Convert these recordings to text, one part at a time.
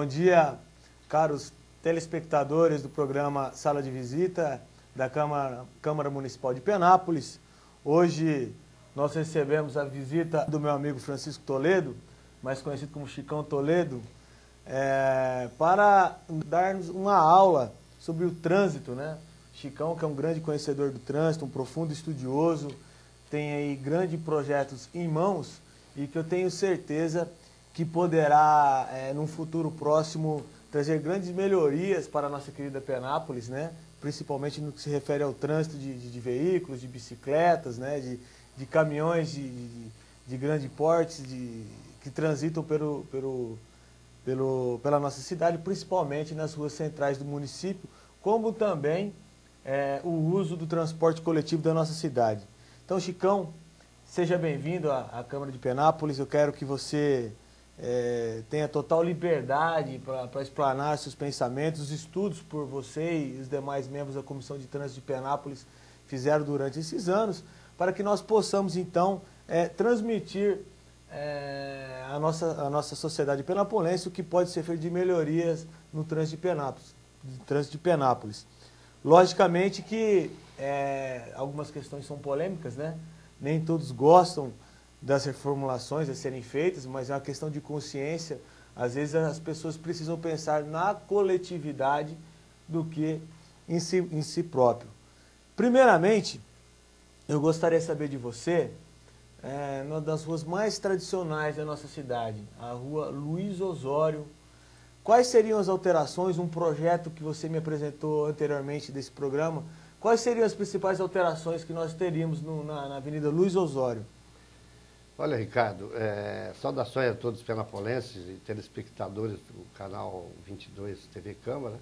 Bom dia, caros telespectadores do programa Sala de Visita da Câmara Municipal de Penápolis. Hoje nós recebemos a visita do meu amigo Francisco Toledo, mais conhecido como Chicão Toledo, para dar-nos uma aula sobre o trânsito, né? Chicão, que é um grande conhecedor do trânsito, um profundo estudioso, tem aí grandes projetos em mãos e que eu tenho certeza que poderá, num futuro próximo, trazer grandes melhorias para a nossa querida Penápolis, né? Principalmente no que se refere ao trânsito de veículos, de bicicletas, né? de caminhões de grande porte, que transitam pela nossa cidade, principalmente nas ruas centrais do município, como também o uso do transporte coletivo da nossa cidade. Então, Chicão, seja bem-vindo à Câmara de Penápolis. Eu quero que você tenha total liberdade para explanar seus pensamentos, os estudos por você e os demais membros da Comissão de Trânsito de Penápolis fizeram durante esses anos, para que nós possamos, então, transmitir à nossa sociedade penapolense o que pode ser feito de melhorias no trânsito de Penápolis. Logicamente que algumas questões são polêmicas, né? Nem todos gostam das reformulações a serem feitas, mas é uma questão de consciência. Às vezes as pessoas precisam pensar na coletividade do que em si próprio. Primeiramente, eu gostaria de saber de você, uma das ruas mais tradicionais da nossa cidade, a rua Luiz Osório. Quais seriam as alterações, um projeto que você me apresentou anteriormente desse programa, quais seriam as principais alterações que nós teríamos na Avenida Luiz Osório? Olha, Ricardo, saudações a todos os penapolenses e telespectadores do canal 22 TV Câmara.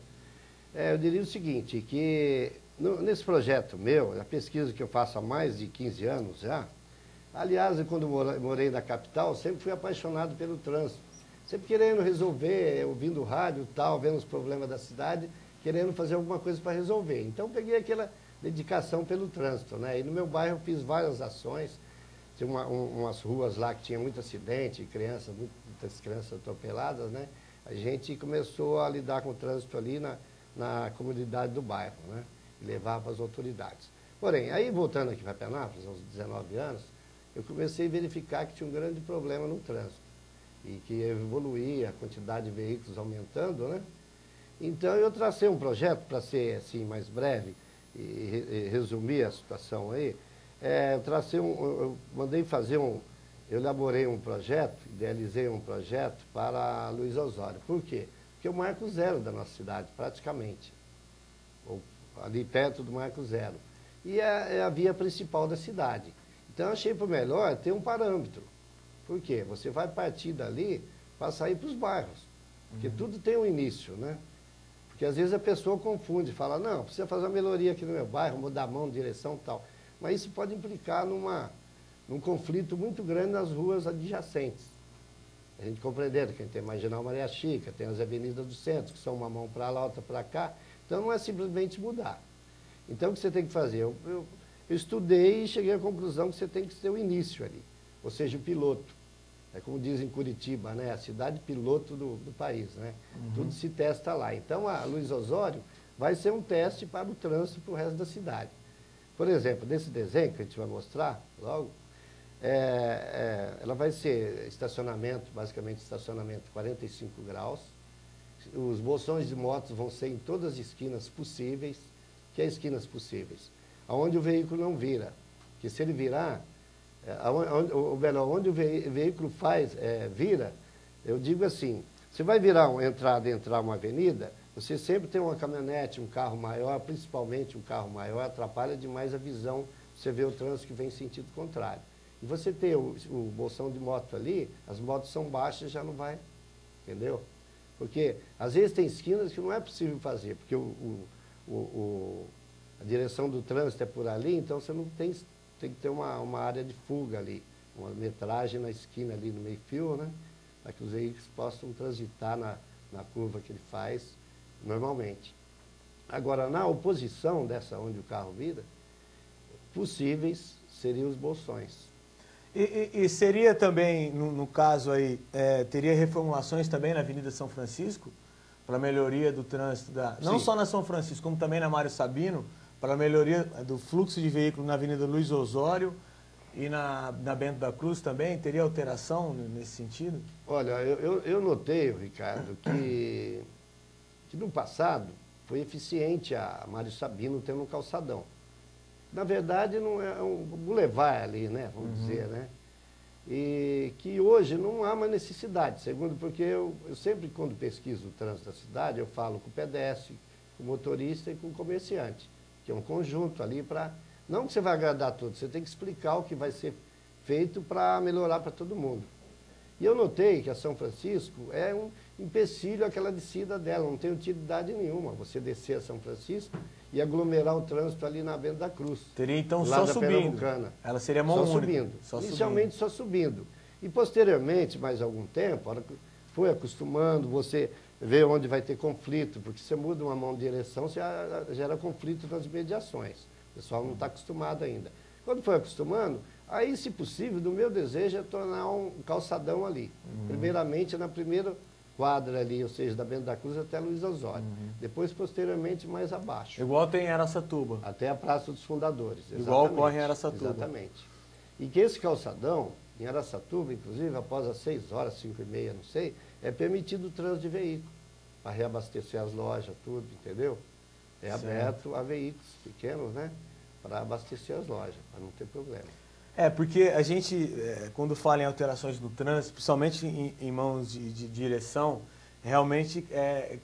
Eu diria o seguinte, que nesse projeto meu, a pesquisa que eu faço há mais de 15 anos já, aliás, quando morei na capital, sempre fui apaixonado pelo trânsito. Sempre querendo resolver, ouvindo rádio e tal, vendo os problemas da cidade, querendo fazer alguma coisa para resolver. Então, peguei aquela dedicação pelo trânsito, né? E no meu bairro eu fiz várias ações. Tinha umas ruas lá que tinha muito acidente, muitas crianças atropeladas, né? A gente começou a lidar com o trânsito ali na comunidade do bairro, né? E levar para as autoridades. Porém, aí voltando aqui para Penápolis, aos 19 anos, eu comecei a verificar que tinha um grande problema no trânsito. E que evoluía, a quantidade de veículos aumentando, né? Então eu tracei um projeto, para ser assim mais breve e resumir a situação aí, eu mandei fazer eu elaborei um projeto, idealizei um projeto para Luiz Osório. Por quê? Porque é o marco zero da nossa cidade, praticamente. Ou ali perto do marco zero. E é a via principal da cidade. Então eu achei por melhor ter um parâmetro. Por quê? Você vai partir dali para sair para os bairros. Porque tudo tem um início, né? Porque às vezes a pessoa confunde, fala, não, precisa fazer uma melhoria aqui no meu bairro, mudar a mão, direção e tal. Mas isso pode implicar num conflito muito grande nas ruas adjacentes. A gente compreendendo que a gente tem a Marginal Maria Chica, tem as avenidas do centro, que são uma mão para lá, outra para cá. Então não é simplesmente mudar. Então o que você tem que fazer? Eu estudei e cheguei à conclusão que você tem que ter o início ali. Ou seja, o piloto. É como dizem em Curitiba, né? A cidade piloto do país, né? Tudo se testa lá. Então, a Luiz Osório vai ser um teste para o trânsito para o resto da cidade. Por exemplo, nesse desenho que a gente vai mostrar logo, ela vai ser estacionamento, basicamente estacionamento 45 graus. Os bolsões de motos vão ser em todas as esquinas possíveis. Que é esquinas possíveis? Onde o veículo não vira. Que se ele virar... ou melhor, onde o veículo vira, eu digo assim, você vai virar entrar uma avenida, você sempre tem uma caminhonete, um carro maior, principalmente um carro maior, atrapalha demais a visão, você vê o trânsito que vem em sentido contrário. E você tem o bolsão de moto ali, as motos são baixas, já não vai, entendeu? Porque às vezes tem esquinas que não é possível fazer, porque a direção do trânsito é por ali, então você não tem que ter uma área de fuga ali, uma metragem na esquina ali no meio-fio, né? Para que os veículos possam transitar na curva que ele faz normalmente. Agora, na oposição dessa onde o carro vira, possíveis seriam os bolsões. E seria também, no caso aí, teria reformulações também na Avenida São Francisco, para melhoria do trânsito, não só na São Francisco, como também na Mário Sabino, para melhoria do fluxo de veículos na Avenida Luiz Osório e na Bento da Cruz também? Teria alteração nesse sentido? Olha, eu notei, Ricardo, que no passado foi eficiente a Mário Sabino tendo um calçadão. Na verdade, não é um boulevard ali, né? Vamos dizer, né? E que hoje não há mais necessidade, segundo porque eu sempre, quando pesquiso o trânsito da cidade, eu falo com o pedestre, com o motorista e com o comerciante, que é um conjunto ali para... Não que você vai agradar a todos, você tem que explicar o que vai ser feito para melhorar para todo mundo. E eu notei que a São Francisco é um empecilho aquela descida dela, não tem utilidade nenhuma você descer a São Francisco e aglomerar o trânsito ali na Bento da Cruz. Teria então só subindo. Ela seria mão única. Subindo. Inicialmente só subindo. E posteriormente, mais algum tempo, a hora que foi acostumando, você vê onde vai ter conflito, porque você muda uma mão de direção, você gera conflito nas mediações. O pessoal não está acostumado ainda. Quando foi acostumando, aí, se possível, o meu desejo é tornar um calçadão ali. Primeiramente, na primeira quadra ali, ou seja, da Bento da Cruz até Luiz Osório. Depois, posteriormente, mais abaixo. Igual tem em Araçatuba. Até a Praça dos Fundadores. Exatamente. Igual ocorre em Araçatuba. Exatamente. E que esse calçadão, em Araçatuba, inclusive, após as 6 horas, 5h30, não sei, é permitido o trânsito de veículo, para reabastecer as lojas, tudo, entendeu? É aberto a veículos pequenos, né? Para abastecer as lojas, para não ter problema. Porque a gente, quando fala em alterações no trânsito, principalmente em mãos de direção, realmente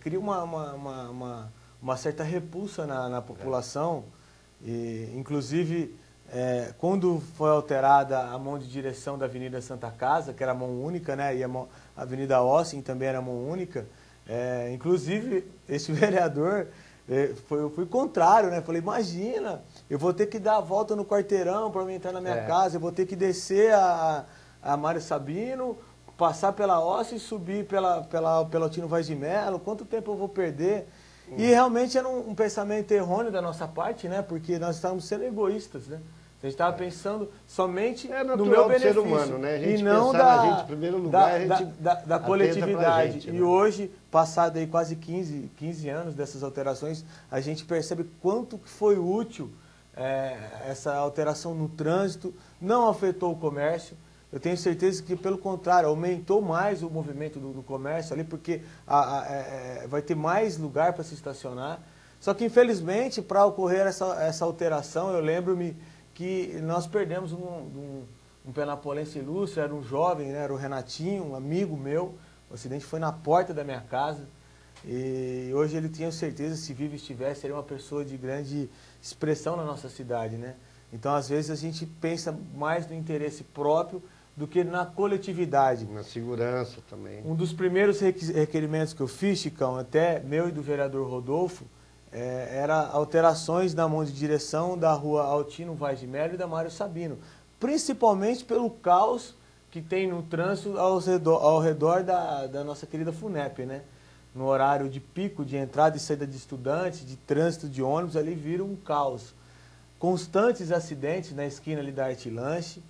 cria uma certa repulsa na população. E, inclusive, quando foi alterada a mão de direção da Avenida Santa Casa, que era mão única, né, e a Avenida Ossing também era mão única, inclusive, esse vereador... eu fui contrário, né? Falei, imagina, eu vou ter que dar a volta no quarteirão para entrar na minha casa, eu vou ter que descer a Mário Sabino, passar pela Ossa e subir pela Altino Vaz de Melo, quanto tempo eu vou perder? E realmente era um pensamento errôneo da nossa parte, né? Porque nós estávamos sendo egoístas, né? A gente estava pensando somente no meu benefício, ser humano, né? A gente e não na gente, em primeiro lugar, da coletividade. Gente, né? E hoje, passado aí quase 15 anos dessas alterações, a gente percebe quanto que foi útil essa alteração no trânsito, não afetou o comércio. Eu tenho certeza que, pelo contrário, aumentou mais o movimento do comércio ali, porque vai ter mais lugar para se estacionar. Só que, infelizmente, para ocorrer essa alteração, eu lembro-me que nós perdemos um penapolense ilustre, era um jovem, né, era o Renatinho, um amigo meu. O acidente foi na porta da minha casa e hoje ele tinha certeza, se vivo estivesse, seria uma pessoa de grande expressão na nossa cidade, né? Então, às vezes, a gente pensa mais no interesse próprio do que na coletividade. Na segurança também. Um dos primeiros requerimentos que eu fiz, Chicão, até meu e do vereador Rodolfo, era alterações na mão de direção da rua Altino Vaz de Melo e da Mário Sabino, principalmente pelo caos que tem no trânsito ao redor da nossa querida FUNEP, né? No horário de pico, de entrada e saída de estudantes, de trânsito de ônibus, ali vira um caos. Constantes acidentes na esquina ali da Artilanche,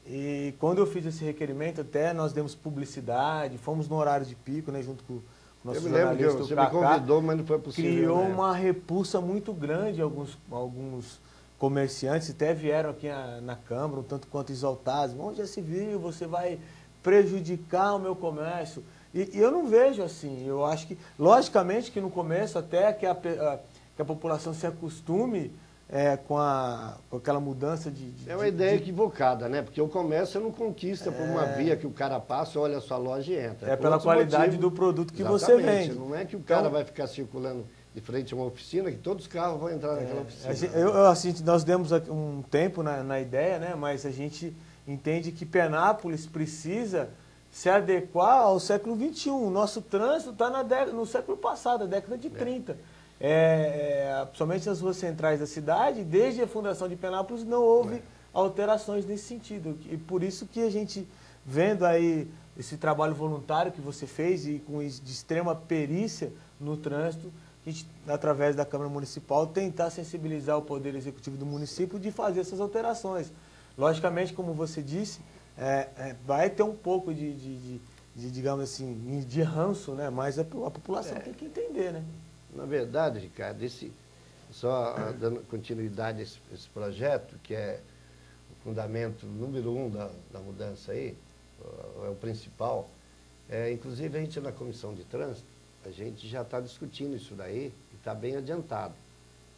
e quando eu fiz esse requerimento, até nós demos publicidade, fomos no horário de pico, né, junto com o nosso jornalista, eu me lembro que você me convidou, mas não foi possível. Criou uma repulsa muito grande, alguns comerciantes até vieram aqui na Câmara, um tanto quanto exaltados. Onde já se viu, você vai prejudicar o meu comércio. E eu não vejo assim. Eu acho que, logicamente, que no começo, até que a população se acostume com aquela mudança de... É uma ideia equivocada, né? Porque o comércio não conquista por uma via que o cara passa, olha a sua loja e entra. É pela qualidade do produto que você vende. Não é que o cara vai ficar circulando de frente a uma oficina, que todos os carros vão entrar naquela oficina. Assim, nós demos um tempo na ideia, né? Mas a gente entende que Penápolis precisa se adequar ao século XXI. O nosso trânsito está no século passado, a década de 30. Principalmente nas ruas centrais da cidade, desde a fundação de Penápolis não houve alterações nesse sentido. E por isso que a gente, vendo aí esse trabalho voluntário que você fez e de extrema perícia no trânsito, a gente, através da Câmara Municipal, tentar sensibilizar o Poder Executivo do município de fazer essas alterações. Logicamente, como você disse, vai ter um pouco digamos assim, de ranço, né? Mas a população tem que entender, né? Na verdade, Ricardo, só dando continuidade a esse projeto, que é o fundamento número 1 da mudança aí, é o principal. Inclusive, a gente na Comissão de Trânsito, a gente já está discutindo isso daí e está bem adiantado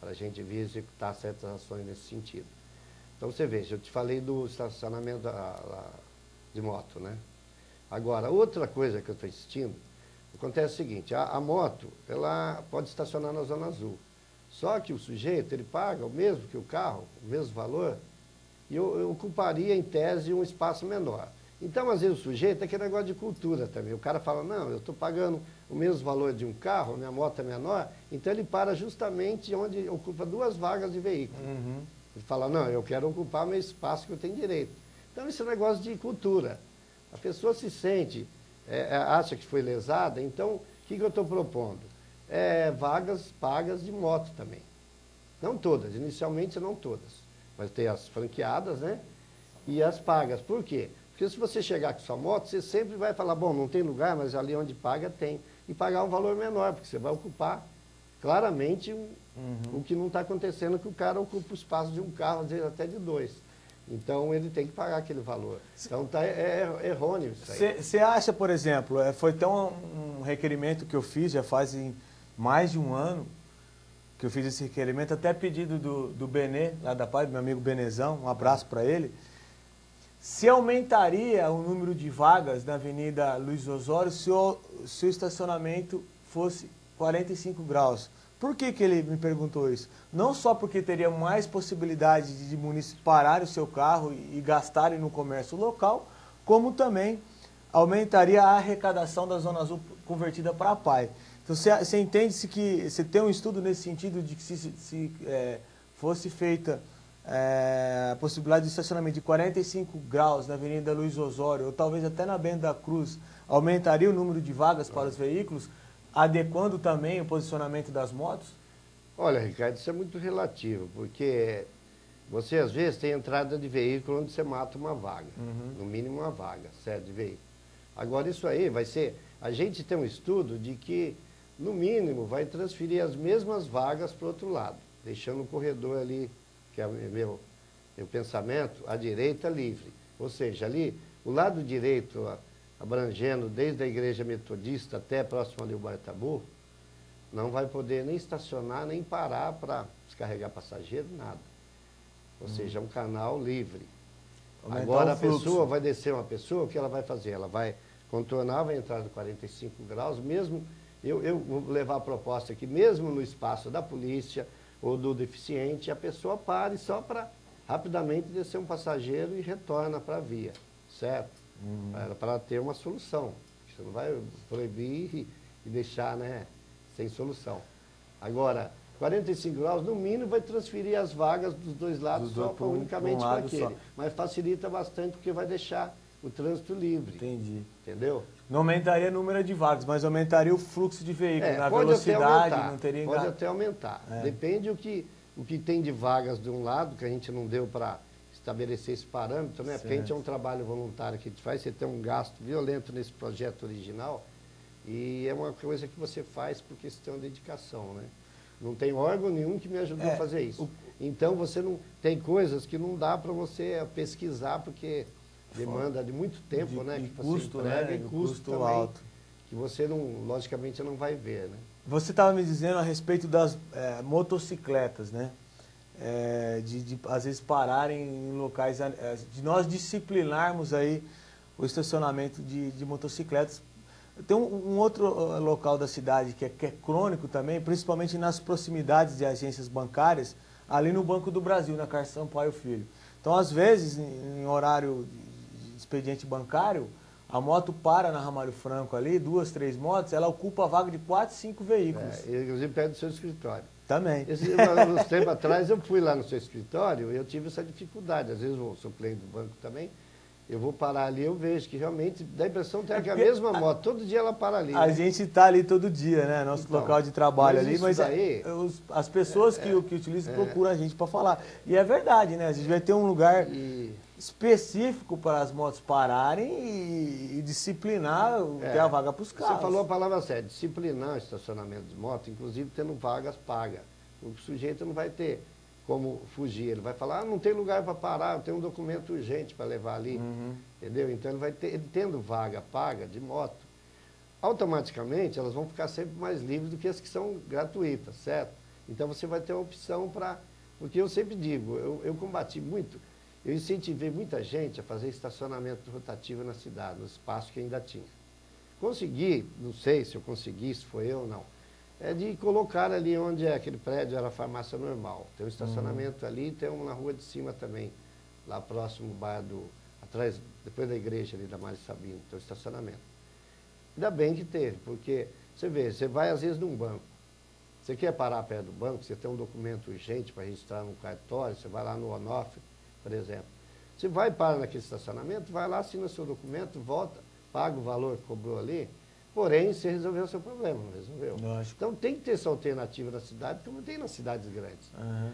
para a gente vir executar certas ações nesse sentido. Então, você veja, eu te falei do estacionamento de moto, né? Agora, outra coisa que eu estou insistindo, acontece o seguinte, a moto, ela pode estacionar na Zona Azul. Só que o sujeito, ele paga o mesmo que o carro, o mesmo valor, e eu ocuparia, em tese, um espaço menor. Então, às vezes, o sujeito é aquele negócio de cultura também. O cara fala, não, eu estou pagando o mesmo valor de um carro, minha moto é menor, então ele para justamente onde ocupa 2 vagas de veículo. Uhum. Ele fala, não, eu quero ocupar meu espaço que eu tenho direito. Então, esse é um negócio de cultura. A pessoa se sente, acha que foi lesada, então, o que eu estou propondo? Vagas pagas de moto também. Não todas, inicialmente não todas. Mas tem as franqueadas, né? E as pagas. Por quê? Porque se você chegar com sua moto, você sempre vai falar, bom, não tem lugar, mas ali onde paga tem. E pagar um valor menor, porque você vai ocupar claramente o que não está acontecendo, que o cara ocupa o espaço de um carro, às vezes até de 2. Então, ele tem que pagar aquele valor. Então, errôneo isso aí. Você acha, por exemplo, foi tão um requerimento que eu fiz, já faz mais de um ano, que eu fiz esse requerimento, até pedido do Benê, lá da Paz, meu amigo Benezão, um abraço para ele. Se aumentaria o número de vagas na Avenida Luiz Osório se o estacionamento fosse 45 graus? Por que ele me perguntou isso? Não só porque teria mais possibilidade de munícipes pararem o seu carro e gastarem no comércio local, como também aumentaria a arrecadação da Zona Azul convertida para a PAI. Então, você entende-se que você tem um estudo nesse sentido de que se fosse feita a possibilidade de estacionamento de 45 graus na Avenida Luiz Osório, ou talvez até na Bento da Cruz, aumentaria o número de vagas para os veículos, adequando também o posicionamento das motos? Olha, Ricardo, isso é muito relativo, porque você às vezes tem entrada de veículo onde você mata uma vaga, no mínimo uma vaga, certo, de veículo. Agora isso aí vai ser, a gente tem um estudo de que, no mínimo, vai transferir as mesmas vagas para o outro lado, deixando o corredor ali, que é meu pensamento, à direita livre. Ou seja, ali, o lado direito, abrangendo desde a igreja metodista até próximo ali o Bartabu, não vai poder nem estacionar, nem parar para descarregar passageiro, nada. Ou seja, é um canal livre. Aumentar agora o a fluxo. pessoa vai descer uma pessoa, o que ela vai fazer? Ela vai contornar, vai entrar no 45 graus, mesmo, eu vou levar a proposta aqui, mesmo no espaço da polícia ou do deficiente, a pessoa pare só para rapidamente descer um passageiro e retorna para a via, certo? Para ter uma solução. Você não vai proibir e deixar, né, sem solução. Agora, 45 graus, no mínimo, vai transferir as vagas dos dois lados só unicamente para aquele. Mas facilita bastante porque vai deixar o trânsito livre. Entendi. Entendeu? Não aumentaria o número de vagas, mas aumentaria o fluxo de veículos, na pode velocidade, até aumentar, não teria pode até aumentar. Depende o que tem de vagas de um lado, que a gente não deu para estabelecer esse parâmetro, né? Porque a gente é um trabalho voluntário que a gente faz, você tem um gasto violento nesse projeto original, e é uma coisa que você faz porque você tem uma dedicação, né? Não tem órgão nenhum que me ajudou a fazer isso. Então, você não tem coisas que não dá para você pesquisar, porque demanda de muito tempo, né? Que custo, você entrega, né? E custo também, alto. Que você, não, logicamente, não vai ver, né? Você estava me dizendo a respeito das motocicletas, né? Às vezes pararem em locais, de nós disciplinarmos aí o estacionamento de motocicletas. Tem um outro local da cidade que é crônico também, principalmente nas proximidades de agências bancárias, ali no Banco do Brasil, na Carlos Sampaio Filho. Então, às vezes, em horário de expediente bancário, a moto para na Ramalho Franco ali, 2, 3 motos, ela ocupa a vaga de 4, 5 veículos. Inclusive perto do seu escritório. Também. Uns tempos atrás eu fui lá no seu escritório e eu tive essa dificuldade. Às vezes eu sou cliente do banco também. Eu vou parar ali, eu vejo que realmente dá a impressão que é a mesma moto, todo dia ela para ali. A gente está ali todo dia, né? Nosso local de trabalho ali, mas daí, as pessoas que utilizam procuram a gente para falar. E é verdade, né? A gente vai ter um lugar específico para as motos pararem e disciplinar, ter a vaga para os carros. Você falou a palavra certa, disciplinar o estacionamento de moto, inclusive tendo vagas pagas. O sujeito não vai ter como fugir, ele vai falar, não tem lugar para parar, eu tenho um documento urgente para levar ali, entendeu? Então ele tendo vaga paga de moto, automaticamente elas vão ficar sempre mais livres do que as que são gratuitas, certo? Então você vai ter uma opção para... Porque eu sempre digo, eu combati muito, eu incentivei muita gente a fazer estacionamento rotativo na cidade, no espaço que ainda tinha. Consegui, não sei se eu consegui, se foi eu ou não, é de colocar ali onde é aquele prédio, era a farmácia normal. Tem um estacionamento ali, tem um na rua de cima também, lá próximo ao bairro atrás, depois da igreja ali da Mari Sabino, tem um estacionamento. Ainda bem que teve, porque você vê, você vai às vezes num banco, você quer parar perto do banco, você tem um documento urgente para registrar no cartório, você vai lá no Onofre, por exemplo. Você vai para naquele estacionamento, vai lá, assina seu documento, volta, paga o valor que cobrou ali, porém, você resolveu o seu problema, não resolveu? Lógico. Então tem que ter essa alternativa na cidade, como tem nas cidades grandes.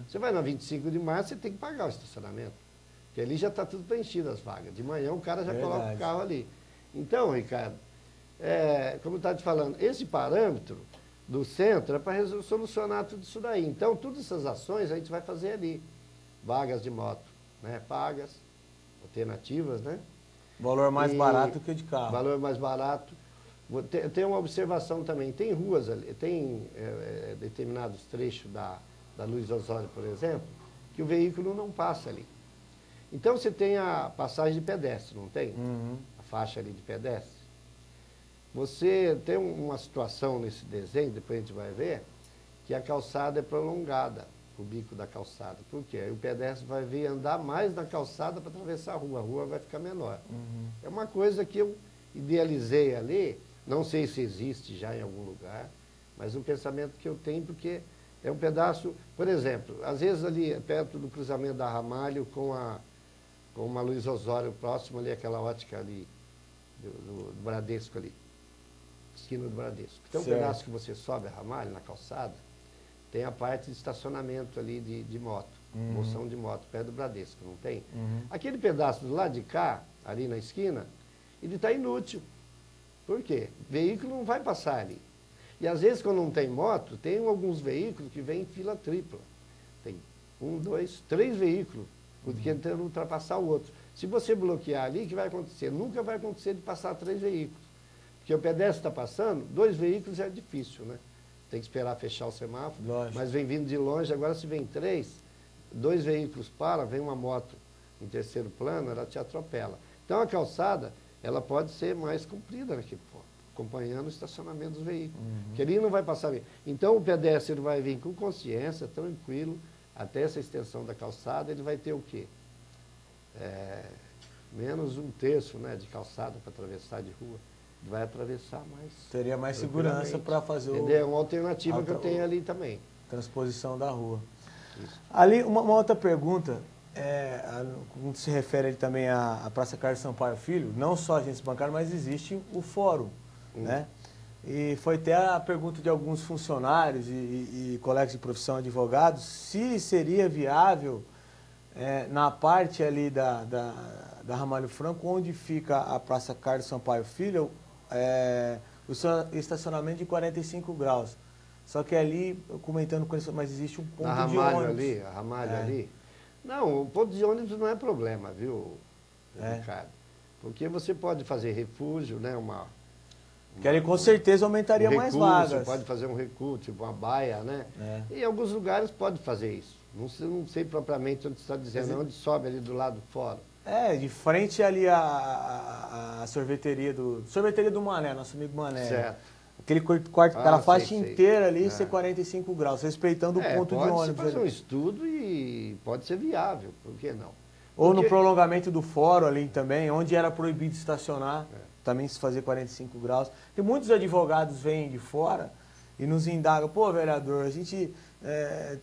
Você vai na 25 de março, você tem que pagar o estacionamento, porque ali já está tudo preenchido as vagas. De manhã o cara já coloca o carro ali. Então, Ricardo, como eu estava te falando, esse parâmetro do centro é para solucionar tudo isso daí. Então, todas essas ações a gente vai fazer ali. Vagas de moto, né, pagas, alternativas, né? Valor mais barato que o de carro. Valor mais barato. Tem uma observação também, tem ruas ali, tem determinados trechos da Luiz Osório, por exemplo, que o veículo não passa ali. Então você tem a passagem de pedestre, não tem? A faixa ali de pedestre. Você tem uma situação nesse desenho, depois a gente vai ver, que a calçada é prolongada, o bico da calçada. Por quê? Aí o pedestre vai vir andar mais na calçada para atravessar a rua vai ficar menor. É uma coisa que eu idealizei ali, não sei se existe já em algum lugar, mas um pensamento que eu tenho, porque é um pedaço, por exemplo, às vezes ali perto do cruzamento da Ramalho com uma Luiz Osório próximo ali, aquela ótica ali, do Bradesco ali, esquina do Bradesco. Tem um pedaço que você sobe a Ramalho, na calçada, tem a parte de estacionamento ali de moto, moção de moto, perto do Bradesco, não tem? Aquele pedaço do lado de cá, ali na esquina, ele está inútil. Por quê? O veículo não vai passar ali. E às vezes quando não tem moto, tem alguns veículos que vêm em fila tripla. Tem 1, 2, 3 veículos, tentando ultrapassar o outro. Se você bloquear ali, o que vai acontecer? Nunca vai acontecer de passar 3 veículos. Porque o pedestre está passando, 2 veículos é difícil, né? Tem que esperar fechar o semáforo. Lógico. Mas vem vindo de longe, agora se vem 3, 2 veículos param, vem uma moto em terceiro plano, ela te atropela. Então a calçada, ela pode ser mais comprida naquele ponto, acompanhando o estacionamento dos veículos. Porque ali não vai passar bem. Então o pedestre ele vai vir com consciência, tranquilo, até essa extensão da calçada, ele vai ter o quê? Menos 1/3, né, de calçada para atravessar de rua. Vai atravessar mais. Teria mais segurança para fazer É uma alternativa que eu tenho ali também. Transposição da rua. Isso. Ali, uma outra pergunta, quando se refere ali também à Praça Carlos Sampaio Filho, não só agentes bancários, mas existe o fórum, né? E foi até a pergunta de alguns funcionários e colegas de profissão, advogados, se seria viável, na parte ali da Ramalho Franco, onde fica a Praça Carlos Sampaio Filho, o estacionamento de 45 graus. Só que ali, comentando com eles, mas existe um ponto de ônibus. A Ramalho ali. Não, o ponto de ônibus não é problema, viu, Ricardo? Porque você pode fazer refúgio, né? Que ali com certeza aumentaria mais vagas. Você pode fazer um recuo, tipo uma baia, né? E em alguns lugares pode fazer isso. Não sei propriamente onde você está dizendo, onde sobe ali do lado de fora. De frente ali a sorveteria do Mané, nosso amigo Mané. Certo. Aquele quarto, aquela faixa inteira ali, ser 45 graus, respeitando o ponto de ônibus. Pode fazer um estudo e pode ser viável, por que não? Ou no prolongamento do fórum ali também, onde era proibido estacionar, também se fazer 45 graus. E muitos advogados vêm de fora e nos indagam, pô, vereador, a gente,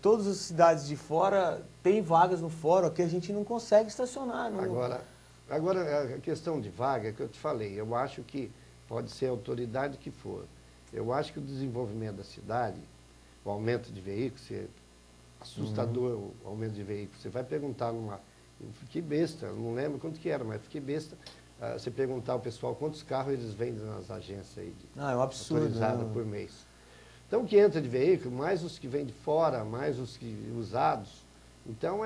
todas as cidades de fora tem vagas no fórum, aqui a gente não consegue estacionar. Agora, a questão de vaga, que eu te falei, eu acho que pode ser a autoridade que for. Eu acho que o desenvolvimento da cidade, o aumento de veículos, assustador o aumento de veículos. Você vai perguntar Eu fiquei besta, não lembro quanto que era, mas fiquei besta. Você perguntar ao pessoal quantos carros eles vendem nas agências aí É um absurdo, autorizadas né? por mês. Então, o que entra de veículo, mais os que vêm de fora, mais os que usados. Então,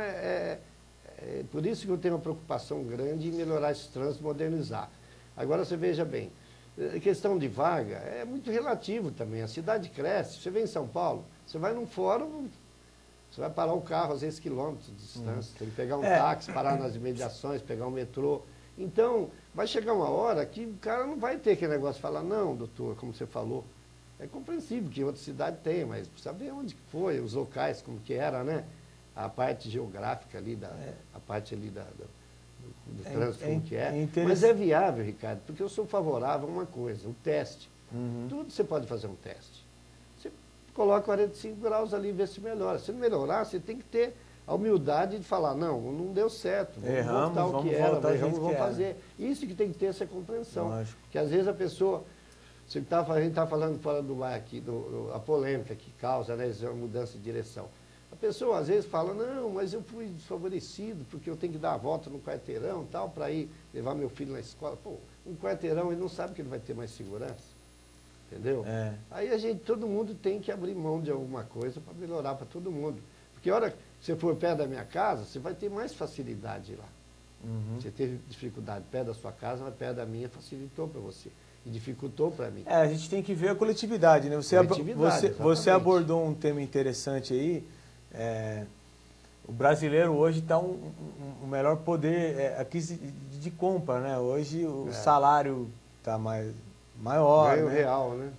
por isso que eu tenho uma preocupação grande em melhorar esse trânsito, modernizar. Agora, você veja bem, a questão de vaga é muito relativo também. A cidade cresce. Você vem em São Paulo, você vai num fórum, você vai parar o carro, às vezes, quilômetros de distância. Tem que pegar um táxi, parar nas imediações, pegar um metrô. Então, vai chegar uma hora que o cara não vai ter aquele negócio de falar, não, doutor, como você falou. É compreensível que outra cidade tem, mas precisa ver onde foi, os locais, como que era, né? A parte geográfica ali, a parte ali do trânsito, como que é. Mas é viável, Ricardo, porque eu sou favorável a uma coisa, o teste. Tudo você pode fazer um teste. Você coloca 45 graus ali e vê se melhora. Se não melhorar, você tem que ter a humildade de falar, não deu certo, vamos voltar ao que era, vamos fazer. Isso que tem que ter essa compreensão. Lógico. Que às vezes a pessoa, a gente está falando fora do ar aqui, a polêmica que causa, né, a mudança de direção. A pessoa às vezes fala, não, mas eu fui desfavorecido porque eu tenho que dar a volta no quarteirão e tal, para ir levar meu filho na escola. Pô, um quarteirão ele não sabe que ele vai ter mais segurança. Entendeu? Aí todo mundo tem que abrir mão de alguma coisa para melhorar para todo mundo. Porque a hora que você for perto da minha casa, você vai ter mais facilidade lá. Você teve dificuldade perto da sua casa, mas perto da minha facilitou para você. E dificultou para mim. A gente tem que ver a coletividade, né? Você abordou um tema interessante aí. O brasileiro hoje está um melhor poder aqui de compra, né? Hoje o salário está maior. Ganho né? real, né?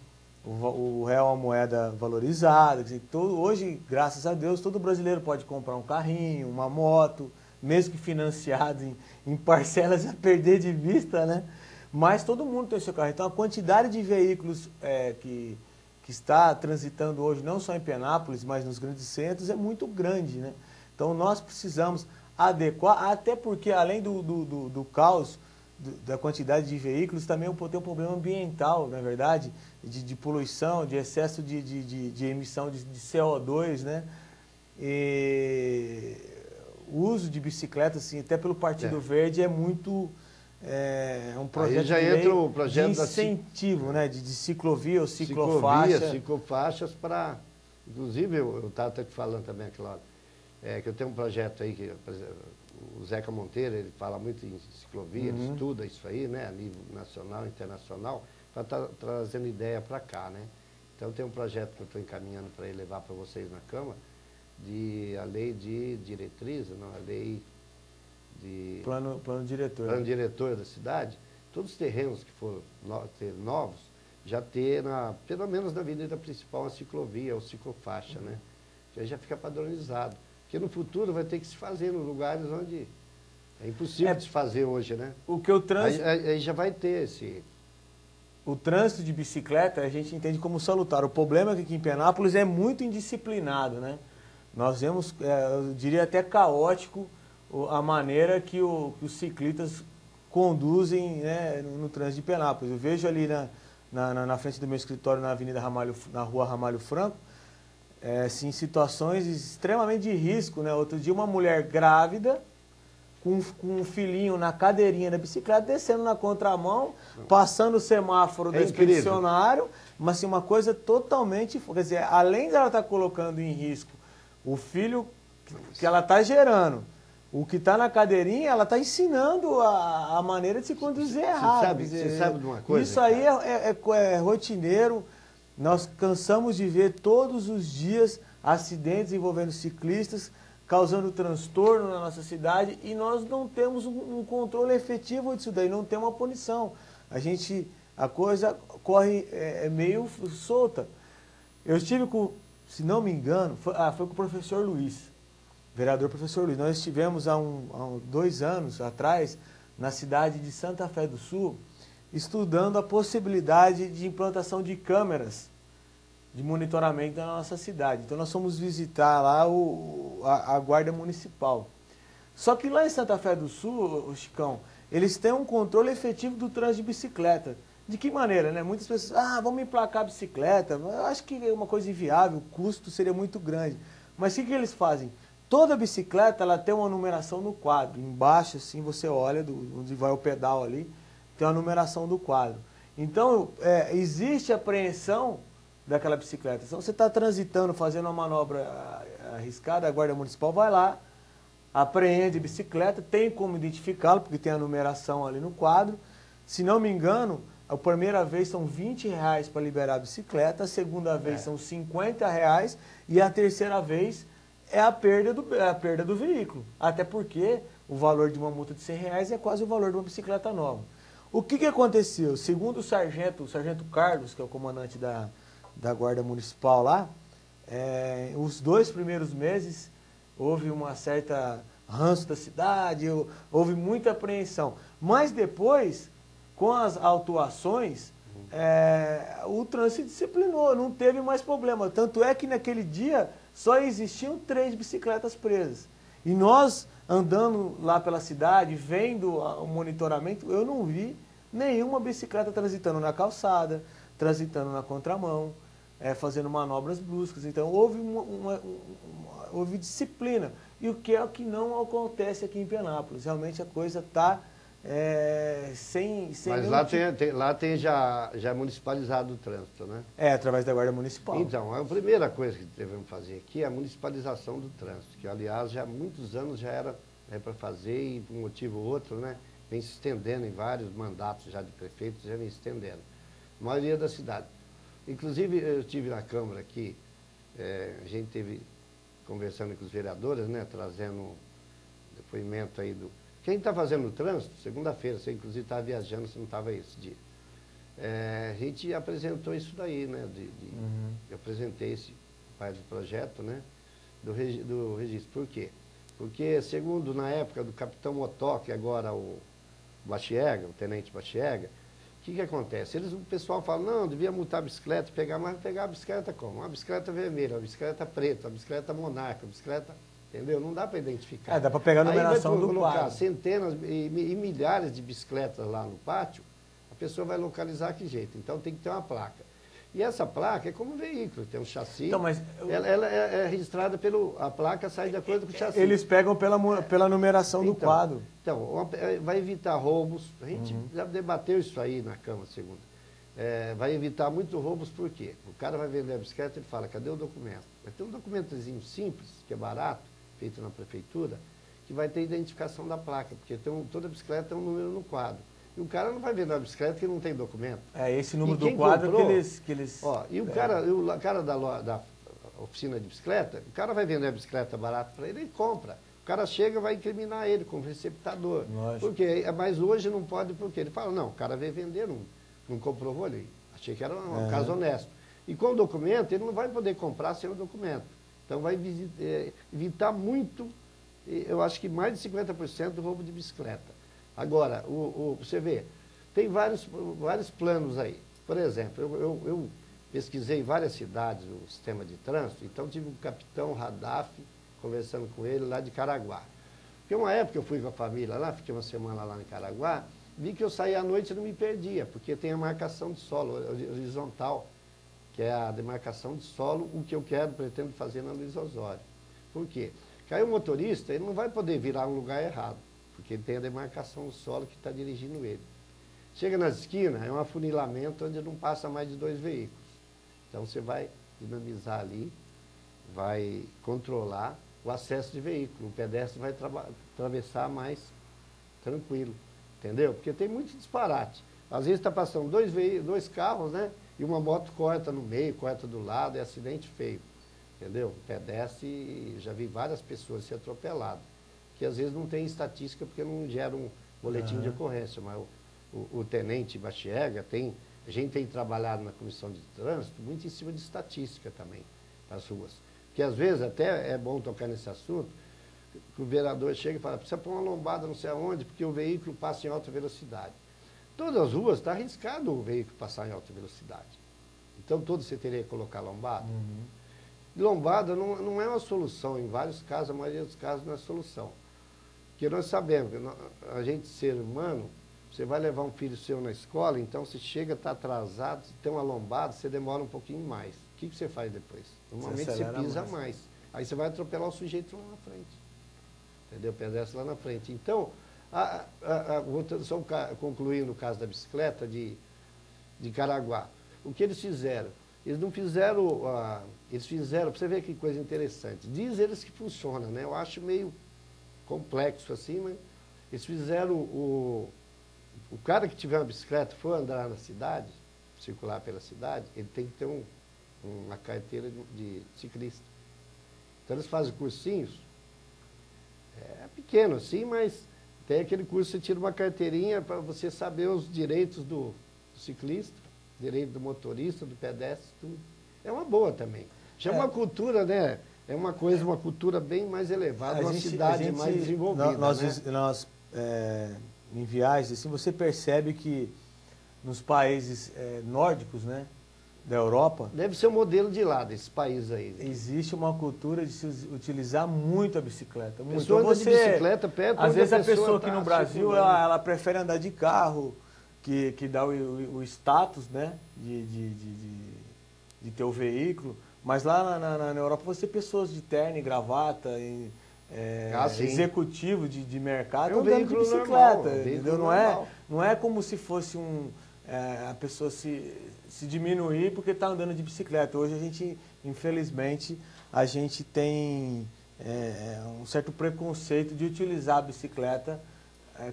O real é uma moeda valorizada. Hoje, graças a Deus, todo brasileiro pode comprar um carrinho, uma moto, mesmo que financiado em parcelas a perder de vista, né? Mas todo mundo tem seu carro. Então, a quantidade de veículos que está transitando hoje, não só em Penápolis, mas nos grandes centros, é muito grande, né? Então, nós precisamos adequar, até porque, além do caos, da quantidade de veículos, também tem um problema ambiental, na verdade, de poluição, de excesso de emissão de CO2, né? E o uso de bicicleta, assim, até pelo Partido Verde, é muito... um projeto já entra o projeto de incentivo, né? De ciclovia ou ciclofaixa. Ciclofaixas para... Inclusive, eu estava até te falando também aquela hora, que eu tenho um projeto aí, que o Zeca Monteiro, ele fala muito em ciclovia, ele estuda isso aí, né? A nível nacional, internacional, para estar trazendo ideia para cá, né? Então, tem um projeto que eu estou encaminhando para ele levar para vocês na Câmara, a lei de diretriz, não, a lei de... Plano diretor. Plano diretor da cidade, todos os terrenos que foram novos, já ter, pelo menos na avenida principal, uma ciclovia ou ciclofaixa, né? Que aí já fica padronizado. Porque no futuro vai ter que se fazer nos lugares onde é impossível de se fazer hoje, né? Aí já vai ter esse... O trânsito de bicicleta a gente entende como salutar. O problema é que aqui em Penápolis é muito indisciplinado, né? Nós vemos, eu diria até caótico, a maneira que os ciclistas conduzem, né, no trânsito de Penápolis. Eu vejo ali na frente do meu escritório, na rua Ramalho Franco, assim, situações extremamente de risco, né? Outro dia uma mulher grávida, com um filhinho na cadeirinha da bicicleta, descendo na contramão, passando o semáforo do expedicionário, mas assim, uma coisa totalmente... Quer dizer, além de ela estar colocando em risco o filho que ela está gerando, o que está na cadeirinha, ela está ensinando a maneira de se conduzir errado. Você sabe de uma coisa? Isso aí é rotineiro. Nós cansamos de ver todos os dias acidentes envolvendo ciclistas, causando transtorno na nossa cidade, e nós não temos um controle efetivo disso daí, não tem uma punição. A coisa corre meio solta. Eu estive com, se não me engano, foi com o professor Luiz, vereador professor Luiz. Nós estivemos há 2 anos atrás, na cidade de Santa Fé do Sul, estudando a possibilidade de implantação de câmeras de monitoramento na nossa cidade. Então nós fomos visitar lá a Guarda Municipal. Só que lá em Santa Fé do Sul, Chicão, eles têm um controle efetivo do trânsito de bicicleta. De que maneira, né? Muitas pessoas, vamos emplacar a bicicleta. Eu acho que é uma coisa inviável, o custo seria muito grande. Mas o que eles fazem? Toda bicicleta ela tem uma numeração no quadro. Embaixo, assim, você olha onde vai o pedal ali, tem uma numeração do quadro. Então, existe apreensão daquela bicicleta. Então, você está transitando, fazendo uma manobra arriscada, a Guarda Municipal vai lá, apreende a bicicleta, tem como identificá-lo, porque tem a numeração ali no quadro. Se não me engano, a primeira vez são R$20 para liberar a bicicleta, a segunda vez são R$50 e a terceira vez é a perda do veículo. Até porque o valor de uma multa de R$100 é quase o valor de uma bicicleta nova. O que aconteceu? Segundo o sargento Carlos, que é o comandante da Guarda Municipal lá, os 2 primeiros meses houve uma certa ranço da cidade, houve muita apreensão. Mas depois, com as autuações, o trânsito disciplinou, não teve mais problema. Tanto é que naquele dia só existiam 3 bicicletas presas. E nós, andando lá pela cidade, vendo o monitoramento, eu não vi nenhuma bicicleta transitando na calçada, transitando na contramão, fazendo manobras bruscas. Então houve disciplina. E o que não acontece aqui em Penápolis. Realmente a coisa está sem Mas lá tem já municipalizado o trânsito, né? Através da Guarda Municipal. Então, a primeira coisa que devemos fazer aqui é a municipalização do trânsito, que aliás já há muitos anos já era para fazer e por um motivo ou outro, né, vem se estendendo em vários mandatos já de prefeitos, já vem se estendendo. A maioria da cidade. Inclusive, eu estive na Câmara aqui, a gente teve conversando com os vereadores, né, trazendo depoimento aí do... Quem está fazendo o trânsito, segunda-feira, você inclusive estava viajando, você não estava aí esse dia. A gente apresentou isso daí, né? Eu apresentei esse parte do projeto, né? Do registro. Por quê? Porque, segundo, na época do capitão Motó, que agora o Bachiega, o tenente Bachiega, o que acontece? O pessoal fala, não, devia multar a bicicleta, mas pegar a bicicleta como? Uma bicicleta vermelha, uma bicicleta preta, uma bicicleta monarca, uma bicicleta... Entendeu? Não dá para identificar. Dá para pegar a numeração do quadro. Colocar centenas e milhares de bicicletas lá no pátio, a pessoa vai localizar que jeito. Então tem que ter uma placa. E essa placa é como um veículo, tem um chassi. Então, mas ela é registrada a placa sai de acordo com o chassi. Eles pegam pela numeração do quadro. Então, vai evitar roubos. A gente já debateu isso aí na Câmara, segunda. Vai evitar muito roubos, por quê? O cara vai vender a bicicleta e ele fala, cadê o documento? Vai ter um documentozinho simples, que é barato, feito na prefeitura, que vai ter identificação da placa, porque toda bicicleta tem um número no quadro. E o cara não vai vender uma bicicleta que não tem documento. Esse número do quadro comprou, que eles... E o cara da oficina de bicicleta, o cara vai vender a bicicleta barata para ele, ele compra. O cara chega e vai incriminar ele como receptador. Lógico. Mas hoje não pode, porque ele fala, não, o cara veio vender, não comprovou ali. Achei que era um caso honesto. E com o documento, ele não vai poder comprar sem o documento. Então vai evitar muito, eu acho que mais de 50% do roubo de bicicleta. Agora, você vê, tem vários planos aí. Por exemplo, eu pesquisei várias cidades o sistema de trânsito, então tive o capitão Radaf conversando com ele lá de Caraguá. Porque uma época eu fui com a família lá, fiquei uma semana lá em Caraguá, vi que eu saía à noite e não me perdia, porque tem a marcação de solo horizontal, que é a demarcação de solo, o que eu pretendo fazer na Luiz Osório. Por quê? Porque aí o motorista, ele não vai poder virar um lugar errado, porque ele tem a demarcação do solo que está dirigindo ele. Chega nas esquinas, é um afunilamento onde não passa mais de 2 veículos. Então você vai dinamizar ali, vai controlar o acesso de veículo. O pedestre vai atravessar mais tranquilo, entendeu? Porque tem muito disparate. Às vezes está passando 2 carros, né? E uma moto corta no meio, corta do lado, é acidente feio, entendeu? Pedestre, já vi várias pessoas se atropeladas, que às vezes não tem estatística porque não gera um boletim de ocorrência, mas o tenente Bachiega a gente tem trabalhado na comissão de trânsito muito em cima de estatística também, nas ruas. Porque às vezes até é bom tocar nesse assunto, que o vereador chega e fala, precisa pôr uma lombada não sei aonde, porque o veículo passa em alta velocidade. Todas as ruas está arriscado o veículo passar em alta velocidade. Então, todos você teria que colocar lombada. Lombada não é uma solução. Em vários casos, a maioria dos casos não é solução. Porque nós sabemos que a gente, ser humano, você vai levar um filho seu na escola, então você chega, está atrasado, se tem uma lombada, você demora um pouquinho mais. O que você faz depois? Normalmente você pisa mais. Aí você vai atropelar o sujeito lá na frente. Entendeu? O pedestre lá na frente. Então, só concluindo no caso da bicicleta de Caraguá, o que eles fizeram? Eles não fizeram, eles fizeram, para você ver que coisa interessante, diz eles que funciona, né? Eu acho meio complexo assim, mas eles fizeram, o cara que tiver uma bicicleta, for andar na cidade, circular pela cidade, ele tem que ter uma carteira de ciclista. Então eles fazem cursinhos, pequeno assim, mas tem aquele curso, você tira uma carteirinha para você saber os direitos do ciclista, direito do motorista, do pedestre, tudo. É uma boa também. Já é uma cultura, né? É uma cultura bem mais elevada, uma cidade mais desenvolvida. Nós em viagens, assim, você percebe que nos países nórdicos, né, da Europa... Deve ser o modelo de lá, desse país aí. Existe uma cultura de se utilizar muito a bicicleta. Muito. Pessoa anda de bicicleta perto. Às vezes a pessoa aqui no Brasil, ela prefere andar de carro, que dá o status, né, de ter o veículo. Mas lá na Europa você tem pessoas de terno e gravata, executivo de mercado, andando de bicicleta. Entendeu? Não é como se fosse a pessoa se diminuir porque está andando de bicicleta. Hoje a gente, infelizmente, a gente tem um certo preconceito de utilizar a bicicleta,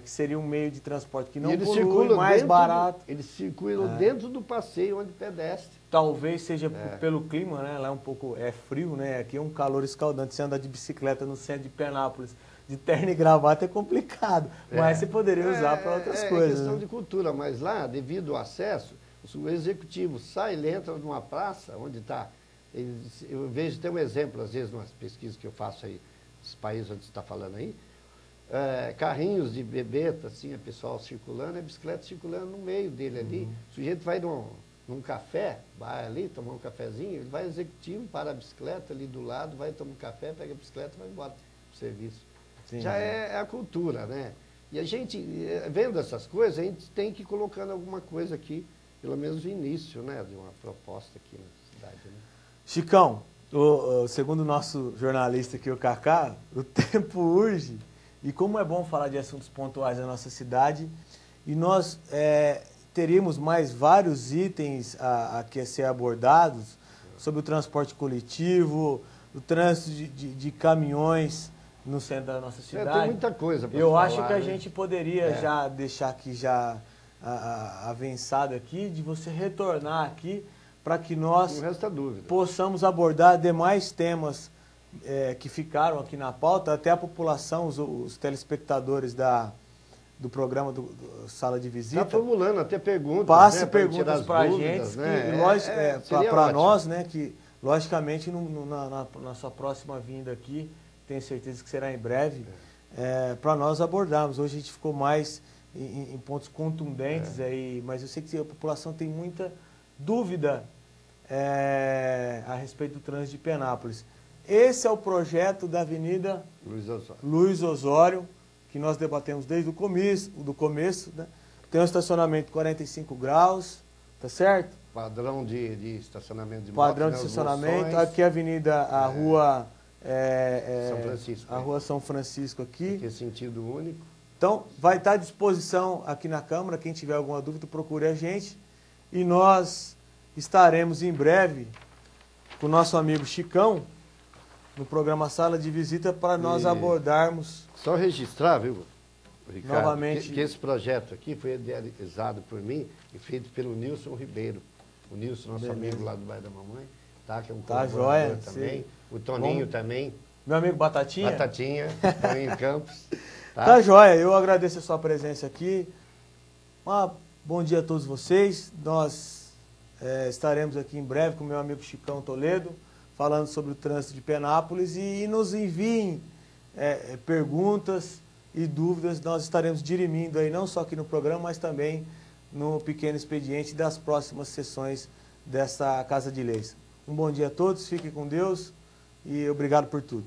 que seria um meio de transporte que não polui, mais barato. Eles circulam dentro do passeio onde pedestre. Talvez seja pelo clima, né? Lá é um pouco frio, né? Aqui é um calor escaldante. Você andar de bicicleta no centro de Penápolis, de terno e gravata, é complicado. Mas você poderia usar para outras coisas. É questão de cultura, mas lá, devido ao acesso, o executivo sai, ele entra numa praça, onde está... Eu vejo, tem um exemplo, às vezes, nas pesquisas que eu faço aí, nos países onde você está falando aí, carrinhos de bebeta, assim, o pessoal circulando, a bicicleta circulando no meio dele ali. O sujeito vai num café, vai ali tomar um cafezinho, ele vai executivo, para a bicicleta ali do lado, vai tomar um café, pega a bicicleta e vai embora pro serviço. Sim, já é a cultura, né? E a gente, vendo essas coisas, a gente tem que ir colocando alguma coisa aqui, pelo menos no início, né, de uma proposta aqui na cidade, né? Chicão, segundo o nosso jornalista aqui, o Cacá, o tempo urge. E como é bom falar de assuntos pontuais da nossa cidade, e nós teríamos mais vários itens a ser abordados sobre o transporte coletivo, o trânsito de caminhões no centro da nossa cidade. Tem muita coisa para falar. Eu acho que a gente poderia já deixar aqui avançado aqui, de você retornar aqui para que nós possamos abordar demais temas que ficaram aqui na pauta, até a população, os telespectadores do programa do Sala de Visita. Está formulando até perguntas. Passe perguntas para a gente, né? Para nós, né? Que logicamente na sua próxima vinda aqui, tenho certeza que será em breve, para nós abordarmos. Hoje a gente ficou mais em pontos contundentes aí, mas eu sei que a população tem muita dúvida a respeito do trânsito de Penápolis. Esse é o projeto da Avenida Luiz Osório, que nós debatemos desde o começo, né? Tem um estacionamento 45 graus, tá certo? Padrão de estacionamento de Padrão de estacionamento. Aqui a avenida, a rua... São Francisco. A rua São Francisco aqui. Que é sentido único. Então, vai estar à disposição aqui na Câmara. Quem tiver alguma dúvida, procure a gente. E nós estaremos em breve com o nosso amigo Chicão, no programa Sala de Visita, para nós abordarmos... Só registrar, viu, Ricardo, novamente, que esse projeto aqui foi idealizado por mim e feito pelo Nilson Ribeiro. O Nilson, nosso amigo lá do bairro da Mamãe, que é um colaborador também. O Toninho também. Meu amigo Batatinha. Batatinha, Toninho Campos. Tá joia, eu agradeço a sua presença aqui. Bom dia a todos vocês. Nós estaremos aqui em breve com o meu amigo Chicão Toledo, falando sobre o trânsito de Penápolis, e nos enviem perguntas e dúvidas. Nós estaremos dirimindo aí, não só aqui no programa, mas também no pequeno expediente das próximas sessões dessa Casa de Leis. Um bom dia a todos, fiquem com Deus e obrigado por tudo.